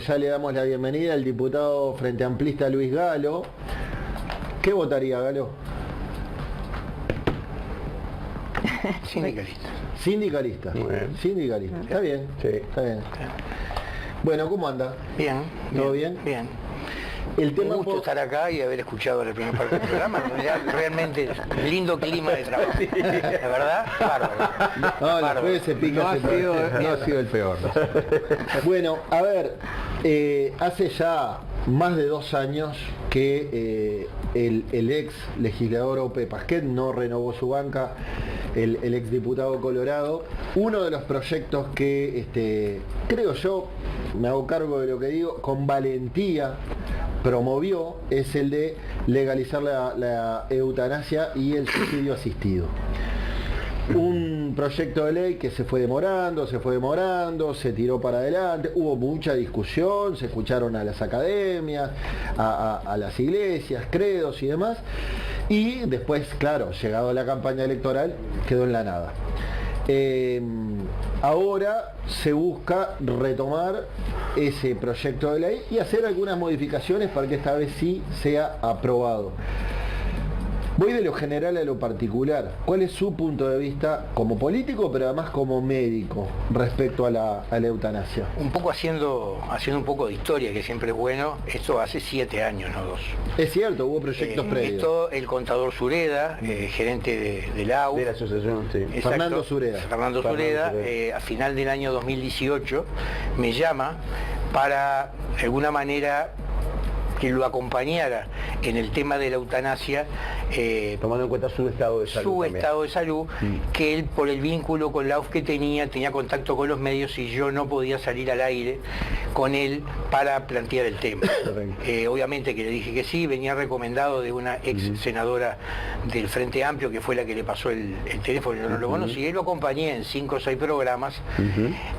ya le damos la bienvenida al diputado Frente Amplista Luis Galo. ¿Qué votaría, Galo? Sindicalista. Sindicalista. Sindicalista. Está bien. Sí. Está bien. Bueno, ¿cómo anda? Bien. ¿Todo bien? Bien. El tema Un gusto estar acá y haber escuchado la primera parte del programa. Realmente lindo clima de trabajo. La verdad, bárbaro. No, la jueves se pica. No ha sido el peor. Bueno, a ver, hace ya más de 2 años que el ex legislador Ope Pasquet no renovó su banca, el ex diputado Colorado. Uno de los proyectos que, creo yo, me hago cargo de lo que digo, con valentía promovió, es el de legalizar la eutanasia y el suicidio asistido. Un proyecto de ley que se fue demorando, se tiró para adelante, hubo mucha discusión, se escucharon a las academias, a las iglesias, credos y demás, y después, claro, llegado la campaña electoral, quedó en la nada. Ahora se busca retomar ese proyecto de ley y hacer algunas modificaciones para que esta vez sí sea aprobado. Voy de lo general a lo particular. ¿Cuál es su punto de vista como político, pero además como médico, respecto a la eutanasia? Un poco haciendo un poco de historia, que siempre es bueno. Esto hace 7 años, no 2. Es cierto, hubo proyectos previos. Esto, el contador Sureda, gerente de la AU. De la asociación, sí. Exacto, Fernando Sureda. Fernando Sureda, a final del año 2018, me llama para, de alguna manera, que lo acompañara en el tema de la eutanasia, tomando en cuenta su estado de salud. Su estado de salud, que él, por el vínculo con la AUF que tenía contacto con los medios y yo no podía salir al aire con él para plantear el tema. Obviamente que le dije que sí, venía recomendado de una ex senadora del Frente Amplio, que fue la que le pasó el teléfono, yo no lo conocí, él lo acompañé en 5 o 6 programas.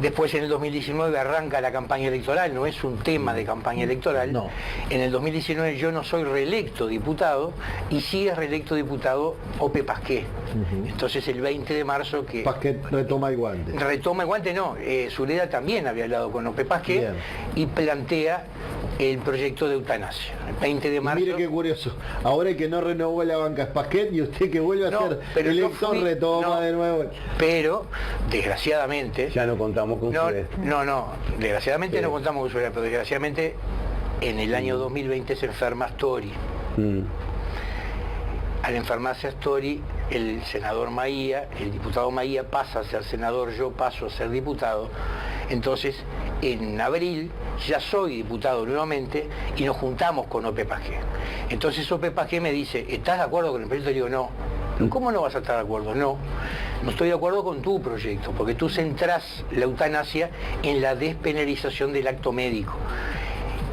Después, en el 2019, arranca la campaña electoral, no es un tema de campaña electoral. No. En el 2019 yo no soy reelecto diputado, y sí es reelecto diputado Ope Pasquet. Entonces, el 20 de marzo que... Pasquet retoma el guante. Retoma el guante, no. Sureda también había hablado con Ope Pasquet. Bien. Y plantea el proyecto de eutanasia. El 20 de marzo... Mire qué curioso. Ahora que no renovó la banca es Pasquet, y usted que vuelve a ser elector retoma de nuevo. Pero, desgraciadamente... Ya no contamos con Sureda. No. Desgraciadamente no contamos con Sureda, pero desgraciadamente en el año 2020 se enferma Astori. Al enfermarse Astori, el senador Maía, el diputado Maía, pasa a ser senador, yo paso a ser diputado. Entonces, en abril ya soy diputado nuevamente y nos juntamos con Ope Pasquet. Entonces Ope Pasquet me dice, ¿estás de acuerdo con el proyecto? Le digo, no. ¿Cómo no vas a estar de acuerdo? No estoy de acuerdo con tu proyecto, porque tú centrás la eutanasia en la despenalización del acto médico.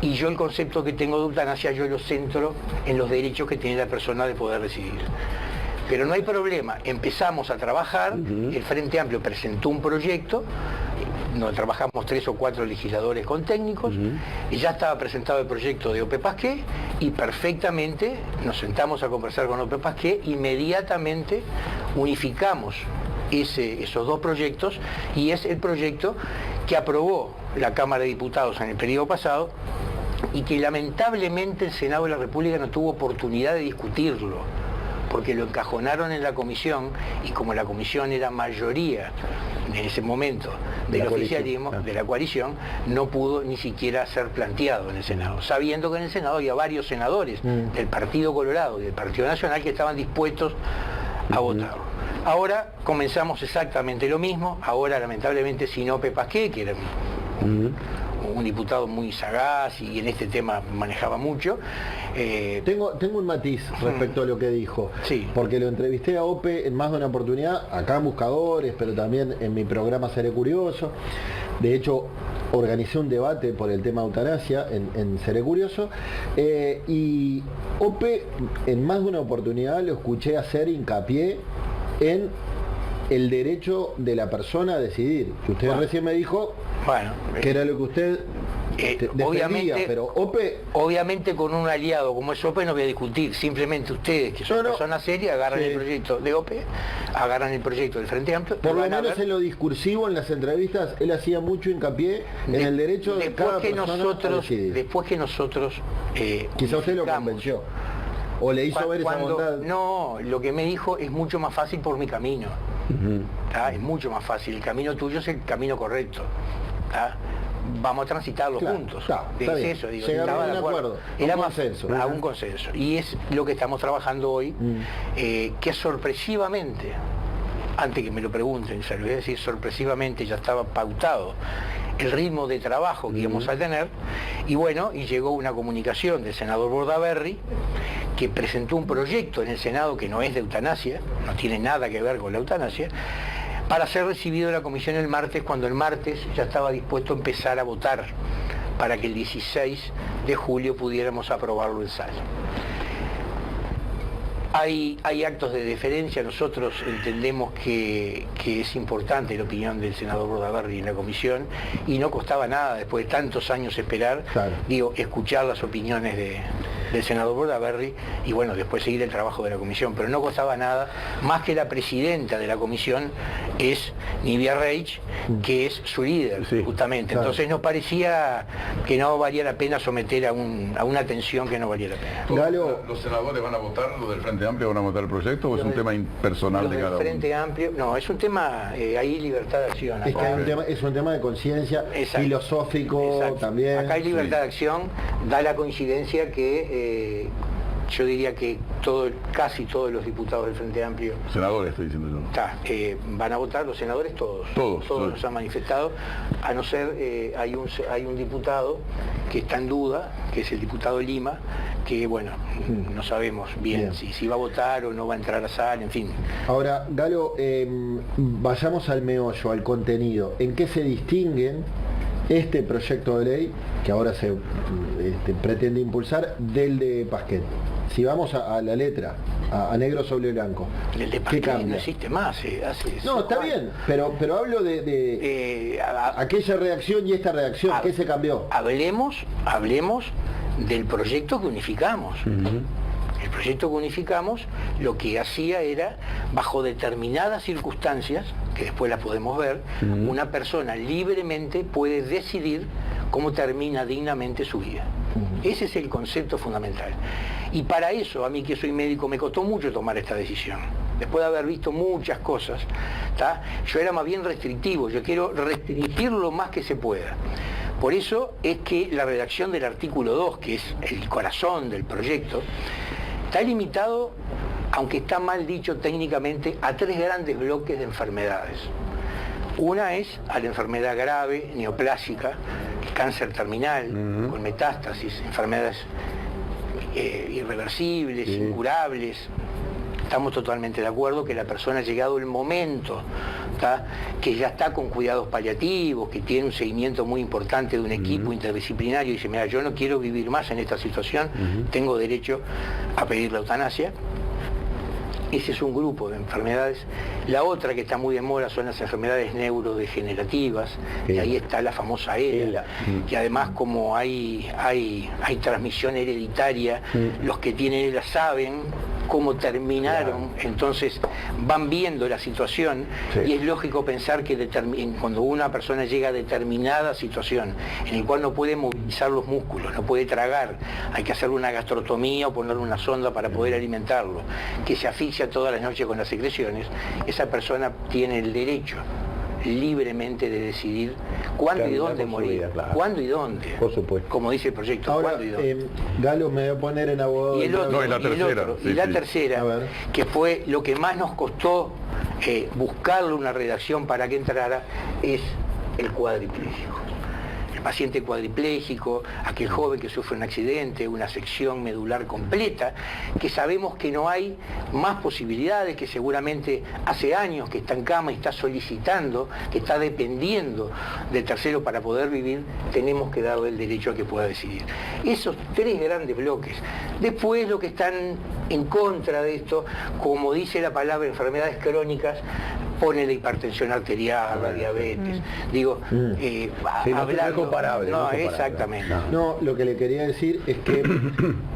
Y yo el concepto que tengo de eutanasia, yo lo centro en los derechos que tiene la persona de poder decidir. Pero no hay problema, empezamos a trabajar, el Frente Amplio presentó un proyecto, nos trabajamos 3 o 4 legisladores con técnicos, y ya estaba presentado el proyecto de Ope Pasquet, y perfectamente nos sentamos a conversar con Ope Pasquet, inmediatamente unificamos esos 2 proyectos, y es el proyecto que aprobó la Cámara de Diputados en el periodo pasado, y que lamentablemente el Senado de la República no tuvo oportunidad de discutirlo, porque lo encajonaron en la comisión, y como la comisión era mayoría en ese momento del oficialismo, de la coalición, no pudo ni siquiera ser planteado en el Senado, sabiendo que en el Senado había varios senadores del Partido Colorado y del Partido Nacional que estaban dispuestos a votarlo. Ahora comenzamos exactamente lo mismo, ahora lamentablemente sin Ope Pasquet, que era un diputado muy sagaz y en este tema manejaba mucho. Tengo un matiz respecto a lo que dijo, porque lo entrevisté a Ope en más de una oportunidad, acá en Buscadores, pero también en mi programa Seré Curioso. De hecho, organicé un debate por el tema eutanasia en Seré Curioso, y Ope en más de una oportunidad lo escuché hacer hincapié en el derecho de la persona a decidir. Que usted recién me dijo que era lo que usted Obviamente, pero OPE... obviamente con un aliado como es OPE no voy a discutir, simplemente ustedes que son personas serias agarran el proyecto de OPE, agarran el proyecto del Frente Amplio. Por lo menos en lo discursivo, en las entrevistas, él hacía mucho hincapié en el derecho de cada persona a decidir. Después que nosotros... quizá usted lo convenció, o le hizo ver esa bondad. No, lo que me dijo es mucho más fácil por mi camino. Es mucho más fácil, el camino tuyo es el camino correcto. Vamos a transitarlo juntos. Es eso, digo, estaba de acuerdo. Era un consenso. Un consenso. Y es lo que estamos trabajando hoy, que sorpresivamente, antes que me lo pregunten, se lo voy a decir, sorpresivamente ya estaba pautado el ritmo de trabajo que íbamos a tener, y bueno, y llegó una comunicación del senador Bordaberry, que presentó un proyecto en el Senado que no es de eutanasia, no tiene nada que ver con la eutanasia, para ser recibido en la comisión el martes, cuando el martes ya estaba dispuesto a empezar a votar para que el 16 de julio pudiéramos aprobarlo en sala. Hay actos de deferencia, nosotros entendemos que es importante la opinión del senador Bordaberry en la comisión, y no costaba nada, después de tantos años esperar, escuchar las opiniones del senador Bordaberry y bueno, después seguir el trabajo de la comisión, pero no costaba nada, más que la presidenta de la comisión es Nivia Reich, que es su líder, justamente. Entonces nos parecía que no valía la pena someter a una tensión que no valía la pena. Galo, ¿los senadores van a votar, los del Frente Amplio van a votar el proyecto, o es un tema impersonal de cada uno? Frente Amplio, no, es un tema, hay libertad de acción. Es que es un tema de conciencia, filosófico también. Acá hay libertad de acción, da la coincidencia que yo diría que casi todos los diputados del Frente Amplio... Senadores, estoy diciendo yo. Van a votar, los senadores todos nos han manifestado, a no ser, hay un diputado que está en duda, que es el diputado Lima, que bueno, no sabemos bien si va a votar o no va a entrar a sala, en fin. Ahora, Galo, vayamos al meollo, al contenido. ¿En qué se distinguen este proyecto de ley que ahora se pretende impulsar del de Pasquet? Si vamos a la letra, a negro sobre blanco, el de Pasquet no existe más. No, está bien, pero hablo de aquella redacción y esta redacción, ¿qué se cambió? Hablemos del proyecto que unificamos. El proyecto que unificamos lo que hacía era, bajo determinadas circunstancias, que después las podemos ver, una persona libremente puede decidir cómo termina dignamente su vida. Ese es el concepto fundamental. Y para eso, a mí que soy médico, me costó mucho tomar esta decisión. Después de haber visto muchas cosas, yo era más bien restrictivo, yo quiero restringir lo más que se pueda. Por eso es que la redacción del artículo 2, que es el corazón del proyecto, está limitado, aunque está mal dicho técnicamente, a 3 grandes bloques de enfermedades. Una es a la enfermedad grave, neoplásica, cáncer terminal, con metástasis, enfermedades irreversibles, incurables. Estamos totalmente de acuerdo que la persona ha llegado el momento, que ya está con cuidados paliativos, que tiene un seguimiento muy importante de un equipo interdisciplinario y dice, mira, yo no quiero vivir más en esta situación, tengo derecho a pedir la eutanasia. Ese es un grupo de enfermedades. La otra que está muy de moda son las enfermedades neurodegenerativas, y ahí está la famosa ELA, y además como hay transmisión hereditaria, los que tienen ELA saben cómo terminaron, entonces van viendo la situación, y es lógico pensar que cuando una persona llega a determinada situación en el cual no puede movilizar los músculos, no puede tragar, hay que hacerle una gastrotomía o ponerle una sonda para poder alimentarlo, que se asfixia todas las noches con las secreciones, esa persona tiene el derecho libremente de decidir cuándo y dónde morir, cuándo y dónde, por supuesto, como dice el proyecto. Ahora, ¿cuándo y dónde? Galo, me voy a poner en abogado. Y el otro, la tercera, que fue lo que más nos costó buscarle una redacción para que entrara, es el cuadripléjico. El paciente cuadripléjico, aquel joven que sufre un accidente, una sección medular completa, que sabemos que no hay más posibilidades, que seguramente hace años que está en cama y está solicitando, que está dependiendo de terceros para poder vivir, tenemos que darle el derecho a que pueda decidir. Esos 3 grandes bloques. Después lo que están en contra de esto, como dice la palabra enfermedades crónicas, pone la hipertensión arterial, la diabetes. Digo, no es comparable. No, no es comparable. exactamente. No, lo que le quería decir es que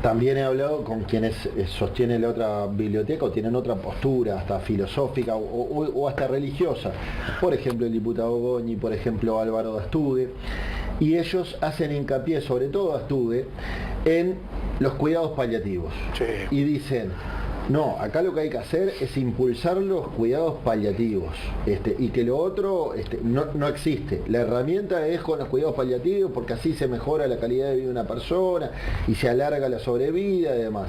también he hablado con quienes sostienen la otra biblioteca o tienen otra postura, hasta filosófica o hasta religiosa. Por ejemplo, el diputado Goñi, por ejemplo, Álvaro Dastugue. Y ellos hacen hincapié, sobre todo Dastugue, en los cuidados paliativos. Sí. Y dicen, no, acá lo que hay que hacer es impulsar los cuidados paliativos, y que lo otro no existe. La herramienta es con los cuidados paliativos porque así se mejora la calidad de vida de una persona y se alarga la sobrevida y demás.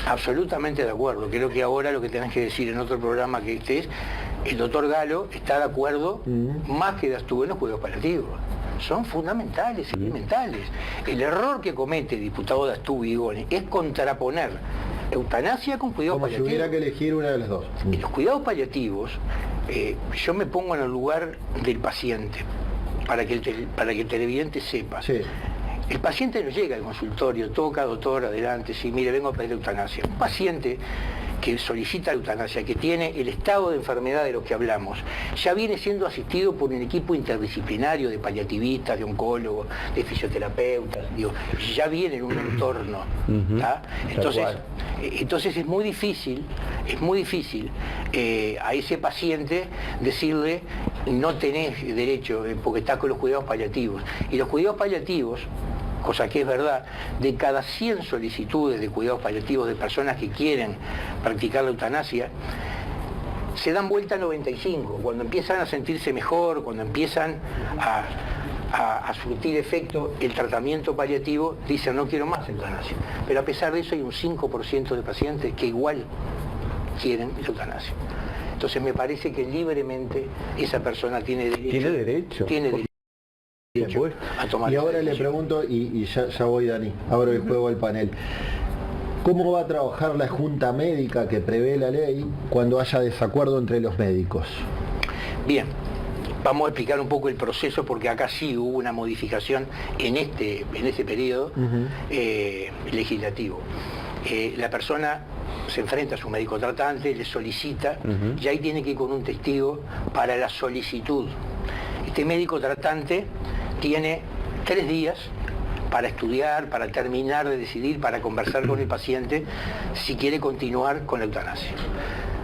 Absolutamente de acuerdo. Creo que ahora lo que tenés que decir en otro programa que es, el doctor Galo está de acuerdo, más que Dastugue en los cuidados paliativos. Son fundamentales, elementales. El error que comete el diputado Dastugue y Goñi es contraponer eutanasia con cuidados Como paliativos. si hubiera que elegir una de las dos. En los cuidados paliativos, yo me pongo en el lugar del paciente, para que el televidente sepa. Sí. El paciente no llega al consultorio, toca, doctor, adelante, sí, mire, vengo a pedir eutanasia. Un paciente que solicita eutanasia, que tiene el estado de enfermedad de lo que hablamos, ya viene siendo asistido por un equipo interdisciplinario de paliativistas, de oncólogos, de fisioterapeutas, digo, ya viene en un entorno. Entonces es muy difícil a ese paciente decirle no tenés derecho porque estás con los cuidados paliativos. Y los cuidados paliativos, cosa que es verdad, de cada 100 solicitudes de cuidados paliativos de personas que quieren practicar la eutanasia, se dan vuelta a 95. Cuando empiezan a sentirse mejor, cuando empiezan a surtir efecto el tratamiento paliativo, dicen no quiero más eutanasia. Pero a pesar de eso hay un 5% de pacientes que igual quieren la eutanasia. Entonces me parece que libremente esa persona tiene derecho. Tiene derecho a tomar. Y ahora le pregunto, y ya voy, Dani, abro el juego al panel. ¿Cómo va a trabajar la Junta Médica que prevé la ley cuando haya desacuerdo entre los médicos? Bien, vamos a explicar un poco el proceso porque acá sí hubo una modificación en este periodo legislativo. La persona se enfrenta a su médico tratante, le solicita, y ahí tiene que ir con un testigo para la solicitud. Este médico tratante tiene 3 días para estudiar, para terminar de decidir, para conversar con el paciente si quiere continuar con la eutanasia.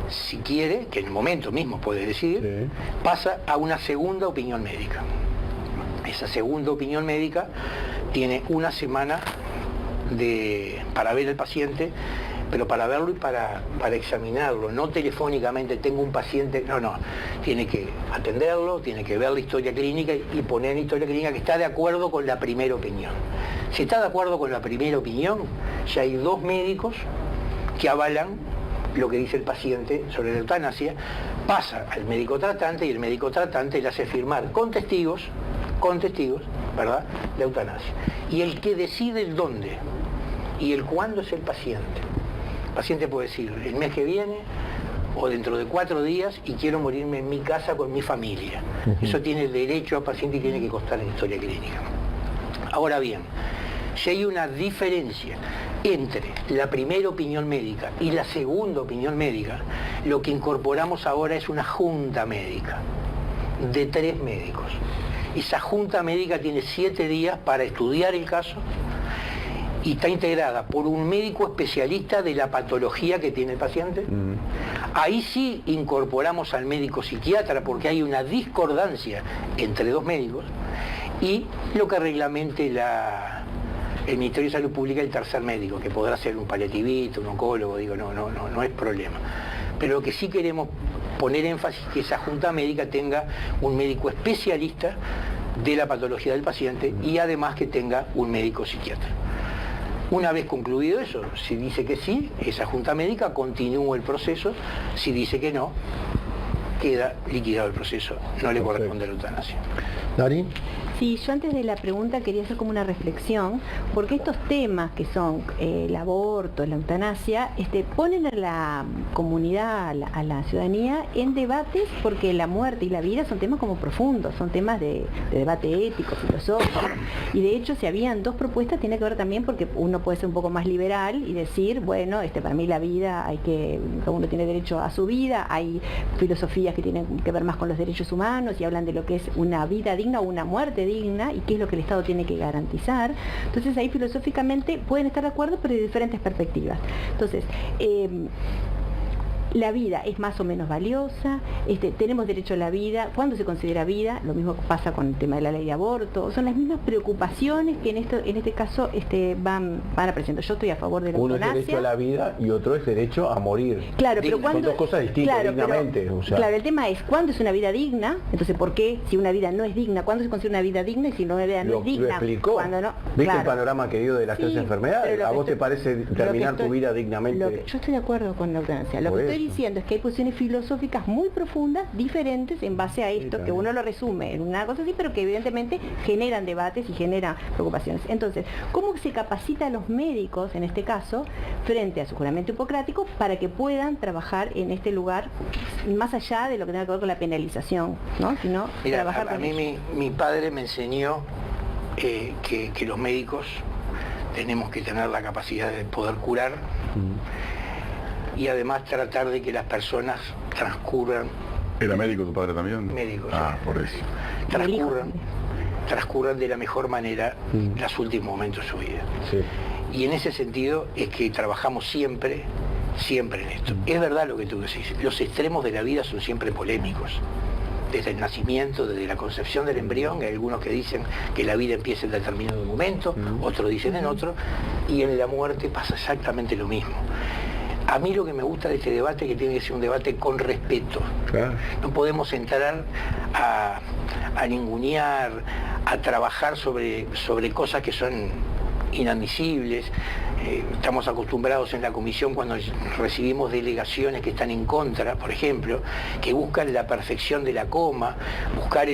Si quiere, que en el momento mismo puede decidir, pasa a una segunda opinión médica. Esa segunda opinión médica tiene una semana para ver al paciente, pero para verlo y para examinarlo, no telefónicamente, tengo un paciente, no, tiene que atenderlo, tiene que ver la historia clínica y poner en la historia clínica que está de acuerdo con la primera opinión. Si está de acuerdo con la primera opinión, ya hay 2 médicos que avalan lo que dice el paciente sobre la eutanasia, pasa al médico tratante y el médico tratante le hace firmar con testigos, ¿verdad?, la eutanasia. Y el que decide el dónde y el cuándo es el paciente. El paciente puede decir, el mes que viene o dentro de 4 días y quiero morirme en mi casa con mi familia. Eso tiene derecho al paciente y tiene que constar en la historia clínica. Ahora bien, si hay una diferencia entre la primera opinión médica y la segunda opinión médica, lo que incorporamos ahora es una junta médica de 3 médicos. Esa junta médica tiene 7 días para estudiar el caso y está integrada por un médico especialista de la patología que tiene el paciente. Ahí sí incorporamos al médico psiquiatra porque hay una discordancia entre 2 médicos y lo que reglamente el Ministerio de Salud Pública, el tercer médico, que podrá ser un paliativista, un oncólogo, digo, no es problema. Pero lo que sí queremos poner énfasis es que esa junta médica tenga un médico especialista de la patología del paciente y además que tenga un médico psiquiatra. Una vez concluido eso, si dice que sí, esa junta médica continúa el proceso, si dice que no, queda liquidado el proceso, no le corresponde la eutanasia. Dani. Sí, yo antes de la pregunta quería hacer como una reflexión, porque estos temas que son el aborto, la eutanasia, ponen a la comunidad, a la ciudadanía en debates, porque la muerte y la vida son temas como profundos, son temas de debate ético, filosófico, y de hecho si habían dos propuestas tiene que ver también porque uno puede ser un poco más liberal y decir, bueno, para mí la vida cada uno tiene derecho a su vida, hay filosofías que tienen que ver más con los derechos humanos y hablan de lo que es una vida digna o una muerte digna y qué es lo que el Estado tiene que garantizar. Entonces ahí filosóficamente pueden estar de acuerdo, pero de diferentes perspectivas. Entonces, la vida es más o menos valiosa, tenemos derecho a la vida, ¿cuándo se considera vida? Lo mismo pasa con el tema de la ley de aborto, son las mismas preocupaciones que en este caso van apareciendo. Yo estoy a favor de la eutanasia. Uno es derecho a la vida y otro es derecho a morir. Claro, pero son dos cosas distintas, dignamente. Claro, el tema es ¿cuándo es una vida digna? Entonces, ¿por qué si una vida no es digna? ¿Cuándo se considera una vida digna y si una vida no es digna? Lo explicó. ¿Cuándo no? ¿Viste claro. el panorama que dio de las tres enfermedades? ¿A vos te parece terminar tu vida dignamente? Yo estoy de acuerdo con la eutanasia. Lo que estoy diciendo es que hay posiciones filosóficas muy profundas, diferentes en base a esto, que uno lo resume en una cosa así, pero que evidentemente generan debates y generan preocupaciones. Entonces, ¿cómo se capacita a los médicos, en este caso, frente a su juramento hipocrático, para que puedan trabajar en este lugar, más allá de lo que tenga que ver con la penalización, ¿no? Sino mira, trabajar a mí mi padre me enseñó que los médicos tenemos que tener la capacidad de poder curar y además tratar de que las personas transcurran. ¿Era médico tu padre también? Médico, Ah, sí. por eso. Transcurran de la mejor manera los últimos momentos de su vida. Sí. Y en ese sentido es que trabajamos siempre en esto. Es verdad lo que tú decís, los extremos de la vida son siempre polémicos. Desde el nacimiento, desde la concepción del embrión, hay algunos que dicen que la vida empieza en determinado momento, otros dicen en otro, y en la muerte pasa exactamente lo mismo. A mí lo que me gusta de este debate es que tiene que ser un debate con respeto. Claro. No podemos entrar a ningunear, a trabajar sobre cosas que son inadmisibles. Estamos acostumbrados en la comisión cuando recibimos delegaciones que están en contra, por ejemplo, que buscan la perfección de la coma, buscar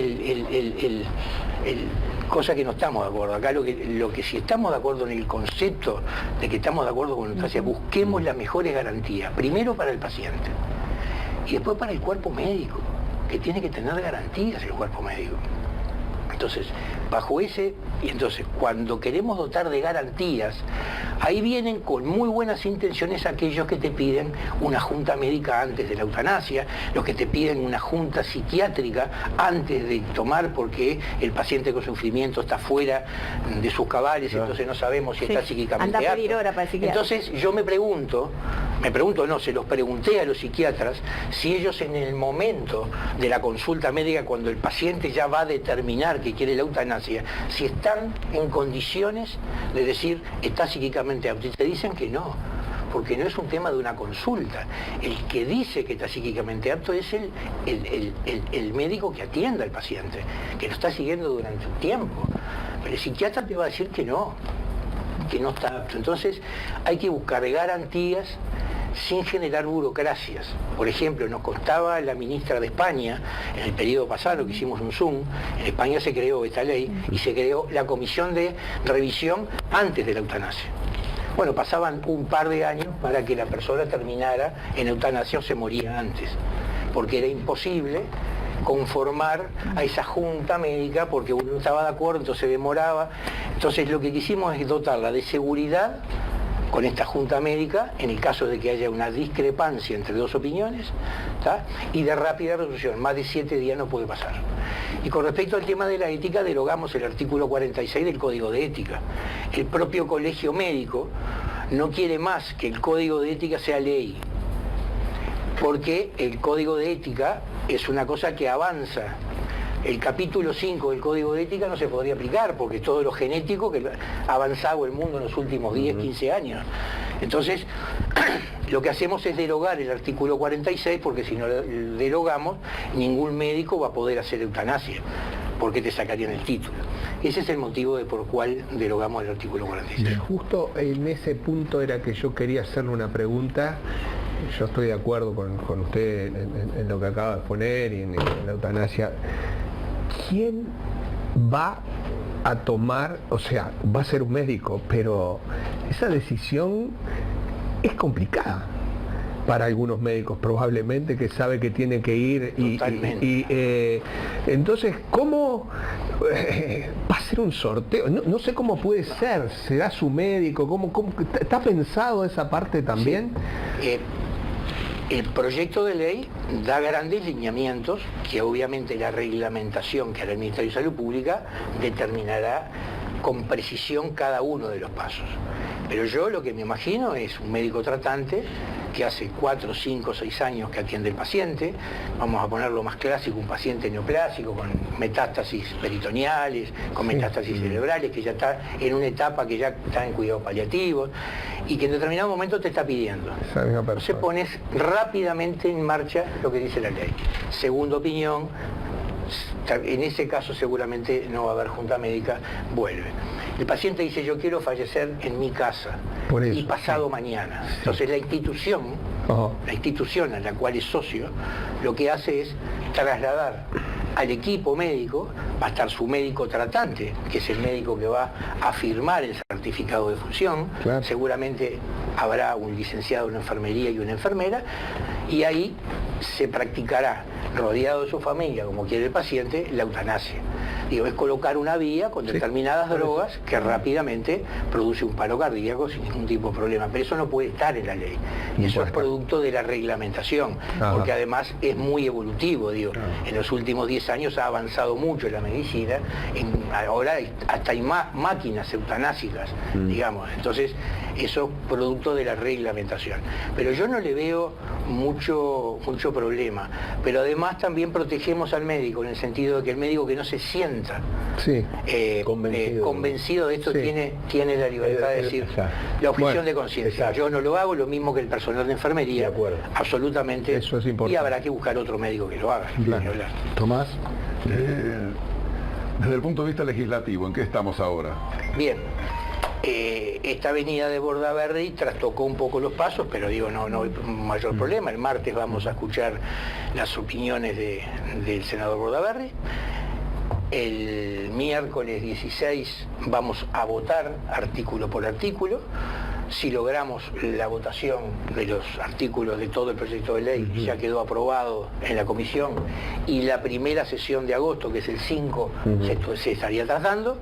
cosa que no estamos de acuerdo. Acá lo que si estamos de acuerdo en el concepto de que estamos de acuerdo con la eutanasia, busquemos las mejores garantías, primero para el paciente y después para el cuerpo médico, que tiene que tener garantías el cuerpo médico. Entonces, bajo ese, y entonces cuando queremos dotar de garantías, ahí vienen con muy buenas intenciones aquellos que te piden una junta médica antes de la eutanasia, los que te piden una junta psiquiátrica antes de tomar porque el paciente con sufrimiento está fuera de sus cabales, claro. Entonces no sabemos si está psíquicamente anda a pedir hora para el psiquiatra. Entonces yo se los pregunté a los psiquiatras si ellos en el momento de la consulta médica, cuando el paciente ya va a determinar que quiere la eutanasia, si están en condiciones de decir está psíquicamente apto. Y te dicen que no, porque no es un tema de una consulta. El que dice que está psíquicamente apto es el médico que atienda al paciente, que lo está siguiendo durante un tiempo. Pero el psiquiatra te va a decir que no está apto. Entonces hay que buscar garantías sin generar burocracias. Por ejemplo, nos contaba la ministra de España, en el periodo pasado que hicimos un Zoom, en España se creó esta ley y se creó la comisión de revisión antes de la eutanasia. Bueno, pasaban un par de años para que la persona terminara en eutanasia o se moría antes, porque era imposible conformar a esa junta médica porque uno no estaba de acuerdo, entonces demoraba. Entonces lo que quisimos es dotarla de seguridad con esta junta médica, en el caso de que haya una discrepancia entre dos opiniones, ¿tá? Y de rápida resolución, más de 7 días no puede pasar. Y con respecto al tema de la ética, derogamos el artículo 46 del Código de Ética. El propio Colegio Médico no quiere más que el Código de Ética sea ley, porque el Código de Ética es una cosa que avanza. El capítulo 5 del Código de Ética no se podría aplicar porque todo lo genético que ha avanzado el mundo en los últimos 10, 15 años. Entonces, lo que hacemos es derogar el artículo 46 porque si no lo derogamos, ningún médico va a poder hacer eutanasia porque te sacarían el título. Ese es el motivo por el cual derogamos el artículo 46. Justo en ese punto era que yo quería hacerle una pregunta. Yo estoy de acuerdo con usted en lo que acaba de poner y en la eutanasia. ¿Quién va a tomar, o sea, va a ser un médico, pero esa decisión es complicada para algunos médicos probablemente, que sabe que tiene que ir entonces, ¿cómo va a ser un sorteo? No sé cómo puede ser, ¿será su médico? ¿Cómo está pensado esa parte también? Sí. El proyecto de ley da grandes lineamientos que obviamente la reglamentación que hará el Ministerio de Salud Pública determinará con precisión cada uno de los pasos. Pero yo lo que me imagino es un médico tratante que hace 4, 5, 6 años que atiende al paciente, vamos a ponerlo más clásico, un paciente neoplásico con metástasis peritoneales, con metástasis cerebrales, que ya está en una etapa que ya está en cuidados paliativos y que en determinado momento te está pidiendo. Entonces pones rápidamente en marcha lo que dice la ley. Segunda opinión, en ese caso seguramente no va a haber junta médica, vuelve. El paciente dice, yo quiero fallecer en mi casa y pasado mañana. Entonces la institución a la cual es socio, lo que hace es trasladar al equipo médico, va a estar su médico tratante, que es el médico que va a firmar el certificado de función, seguramente habrá un licenciado en enfermería y una enfermera, y ahí se practicará, rodeado de su familia, como quiere el paciente, la eutanasia. Digo, es colocar una vía con determinadas drogas que rápidamente produce un paro cardíaco sin ningún tipo de problema. Pero eso no puede estar en la ley. Eso es producto de la reglamentación, porque además es muy evolutivo. Digo, en los últimos 10 años ha avanzado mucho la medicina, ahora hasta hay máquinas eutanásicas, digamos. Entonces, eso es producto de la reglamentación. Pero yo no le veo mucho problema. Pero además también protegemos al médico, en el sentido de que el médico que no se sienta convencido de esto tiene la libertad de decir la objeción de conciencia. Yo no lo hago, lo mismo que el personal de enfermería. Absolutamente. Eso es importante. Y habrá que buscar otro médico que lo haga. Tomás. Desde el punto de vista legislativo, ¿en qué estamos ahora? Bien. Esta avenida de Bordaberry trastocó un poco los pasos, pero digo, no hay mayor problema. El martes vamos a escuchar las opiniones del senador Bordaberry. El miércoles 16 vamos a votar artículo por artículo. Si logramos la votación de los artículos de todo el proyecto de ley, ya quedó aprobado en la comisión, y la primera sesión de agosto, que es el 5, se estaría tratando.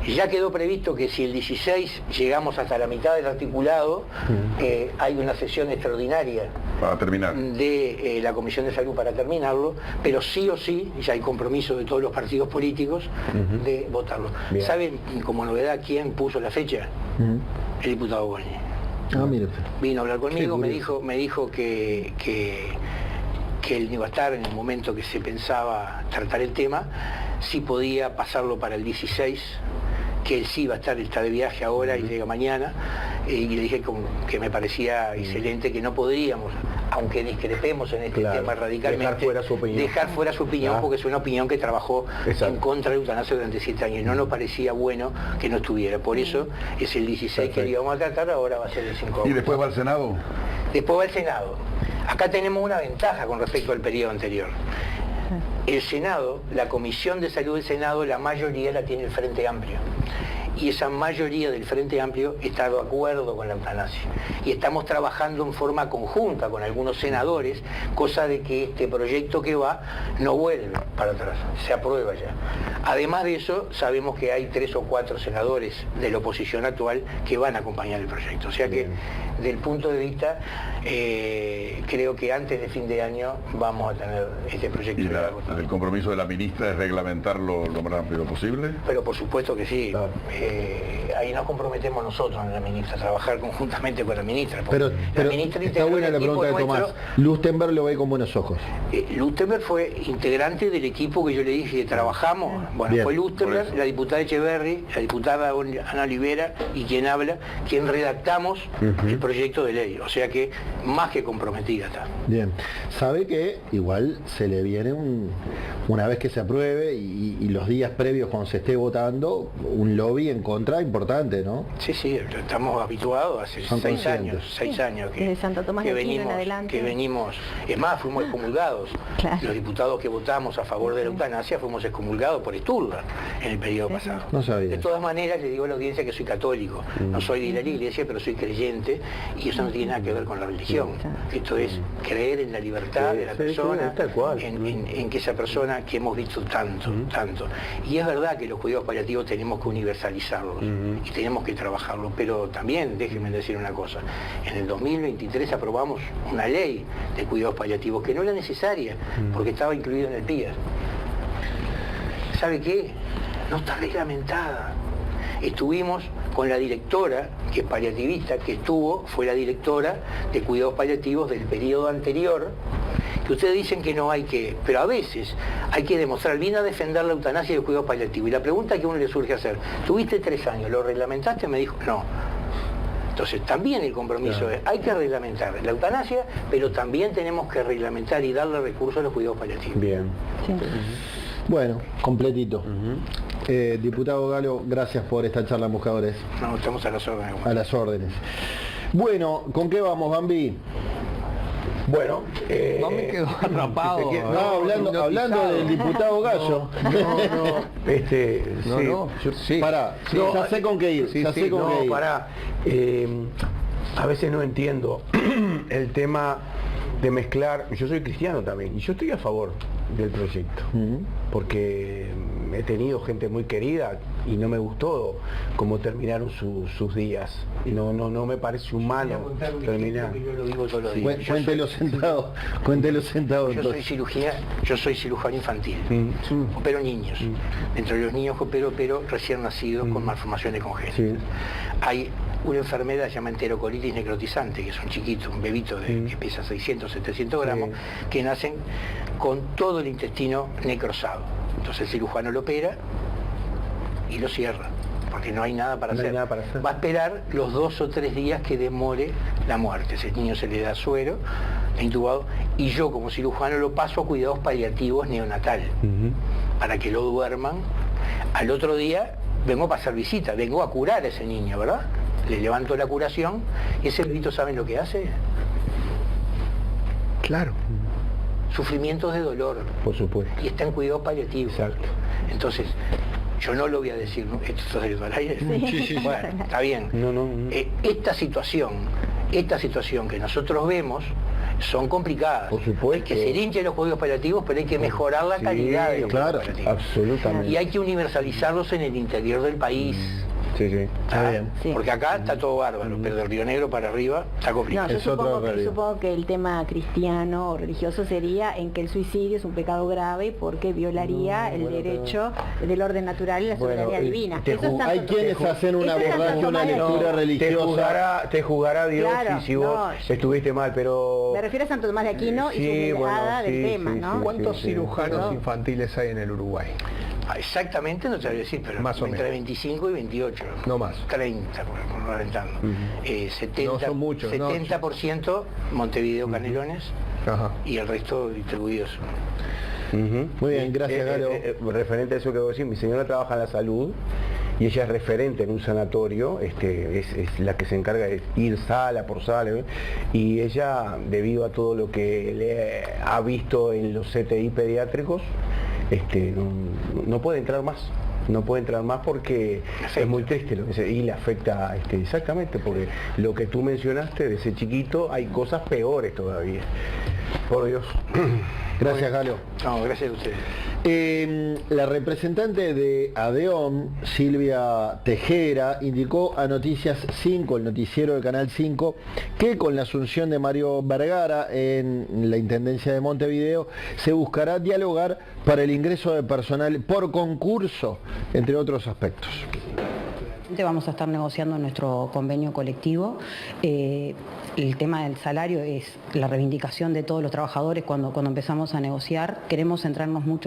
Ya quedó previsto que si el 16 llegamos hasta la mitad del articulado, hay una sesión extraordinaria para terminar de la Comisión de Salud para terminarlo, pero sí o sí, ya hay compromiso de todos los partidos políticos de votarlo. ¿Saben, como novedad, quién puso la fecha? El diputado Goñi. Vino a hablar conmigo, me dijo que él iba a estar en el momento que se pensaba tratar el tema, si podía pasarlo para el 16, que él sí iba a estar, está de viaje ahora y llega mañana, y le dije que me parecía excelente, que no podríamos, aunque discrepemos en este tema radicalmente, dejar fuera su opinión, porque es una opinión que trabajó en contra de eutanasia durante 7 años. No nos parecía bueno que no estuviera. Por eso es el 16 que íbamos a tratar, ahora va a ser el 5 de agosto. ¿Y después va al Senado? Después va al Senado. Acá tenemos una ventaja con respecto al periodo anterior. El Senado, la Comisión de Salud del Senado, la mayoría la tiene el Frente Amplio. Y esa mayoría del Frente Amplio está de acuerdo con la eutanasia. Y estamos trabajando en forma conjunta con algunos senadores, cosa de que este proyecto que va no vuelve para atrás, se aprueba ya. Además de eso, sabemos que hay 3 o 4 senadores de la oposición actual que van a acompañar el proyecto. O sea que, del punto de vista, creo que antes de fin de año vamos a tener este proyecto. ¿Y el compromiso de la ministra es reglamentarlo lo más rápido posible? Pero por supuesto que sí. Claro. Ahí nos comprometemos nosotros en la ministra, a trabajar conjuntamente con la ministra. Pero la ministra está buena la pregunta de Tomás. Lustenberg lo ve con buenos ojos. Lustenberg fue integrante del equipo que yo le dije que trabajamos. Bueno, fue Lustenberg, la diputada Echeverry, la diputada Ana Olivera y quien habla, quien redactamos el proyecto de ley. O sea que más que comprometida está. Bien, sabe que igual se le viene una vez que se apruebe y los días previos cuando se esté votando, un lobby en contra importante, ¿no? Sí, estamos habituados hace Son 6 conscientes. años, 6 años Desde Santo Tomás de Aquino en adelante. que venimos, es más, fuimos excomulgados. Claro. Los diputados que votamos a favor de la eutanasia fuimos excomulgados por Esturra en el periodo pasado. No sabía. De todas maneras, le digo a la audiencia que soy católico, no soy de la iglesia, pero soy creyente, y eso no tiene nada que ver con la religión. Esto es creer en la libertad de la persona, tal cual. en que esa persona que hemos visto tanto. Y es verdad que los cuidados paliativos tenemos que universalizarlos y tenemos que trabajarlos, pero también, déjenme decir una cosa, en el 2023 aprobamos una ley de cuidados paliativos que no era necesaria, porque estaba incluido en el PIA. ¿Sabe qué? No está reglamentada. Estuvimos con la directora, que es paliativista, fue la directora de cuidados paliativos del periodo anterior, que ustedes dicen que no hay que, pero a veces hay que demostrar, vine a defender la eutanasia y el cuidado paliativo, y la pregunta que a uno le surge hacer, tuviste 3 años, ¿lo reglamentaste? Me dijo, no. Entonces también el compromiso es, hay que reglamentar la eutanasia, pero también tenemos que reglamentar y darle recursos a los cuidados paliativos. Bien. Sí. Bueno, completito. Diputado Galo, gracias por esta charla en Buscadores. No, estamos a las órdenes. A las órdenes. Bueno, ¿con qué vamos, Bambi? Bueno, no me quedo atrapado. Hablando del diputado Gallo. Pará, ya sé con qué ir. Pará. A veces no entiendo el tema de mezclar. Yo soy cristiano también y yo estoy a favor del proyecto, porque he tenido gente muy querida y no me gustó cómo terminaron sus días. Y no me parece humano terminar. Yo lo digo todos los días. Cuéntelo sentado. Yo soy cirujano infantil. Opero niños. Entre los niños opero recién nacidos con malformaciones congénitas. Hay una enfermedad llamada enterocolitis necrotizante, que son chiquitos, un bebito que pesa 600, 700 gramos, que nacen con todo el intestino necrosado. Entonces el cirujano lo opera y lo cierra, porque no hay nada para hacer. Va a esperar los 2 o 3 días que demore la muerte. Ese niño se le da suero, está intubado, y yo como cirujano lo paso a cuidados paliativos neonatal, para que lo duerman. Al otro día vengo a hacer visita, vengo a curar a ese niño, ¿verdad? Le levanto la curación y ese bebito, ¿saben lo que hace? Claro. Sufrimientos de dolor. Por supuesto. Y está en cuidados paliativos. Exacto. Entonces, yo no lo voy a decir, ¿no? ¿Esto está saliendo al aire? Sí. Bueno, está bien. No. Esta situación que nosotros vemos son complicadas. Por supuesto. Hay que se hinchen los cuidados paliativos, pero hay que mejorar la calidad de los cuidados paliativos. Absolutamente. Y hay que universalizarlos en el interior del país. Sí. Está bien. Sí. Porque acá está todo bárbaro, pero del Río Negro para arriba está complicado. No, yo Es otra realidad. supongo que el tema cristiano o religioso sería en que el suicidio es un pecado grave porque violaría el derecho del orden natural y la soberanía divina. Hay quienes hacen un abordaje, una lectura religiosa. Te juzgará Dios Claro, si vos estuviste mal, pero... Me refiero a Santo Tomás de Aquino y su mirada del tema, ¿no? ¿Cuántos cirujanos Sí. infantiles hay en el Uruguay? Exactamente no te voy a decir, pero Más o entre menos. 25 y 28. No más. 30, por reventando. 70%, No son muchos, ¿no? 70% Montevideo, Canelones, Ajá. y el resto distribuidos. Muy bien, gracias, Galo. Referente a eso que vos decís, mi señora trabaja en la salud y ella es referente en un sanatorio, es la que se encarga de ir sala por sala, y ella, debido a todo lo que le ha visto en los CTI pediátricos, no puede entrar más. No puede entrar más porque es muy triste y le afecta exactamente, porque lo que tú mencionaste de ese chiquito, hay cosas peores todavía. Por Dios. Gracias, Galo. No, gracias a ustedes. La representante de ADEOM, Silvia Tejera, indicó a Noticias 5, el noticiero de Canal 5, que con la asunción de Mario Vergara en la Intendencia de Montevideo se buscará dialogar para el ingreso de personal por concurso, entre otros aspectos. Vamos a estar negociando nuestro convenio colectivo. El tema del salario es la reivindicación de todos los trabajadores cuando empezamos a negociar. Queremos centrarnos mucho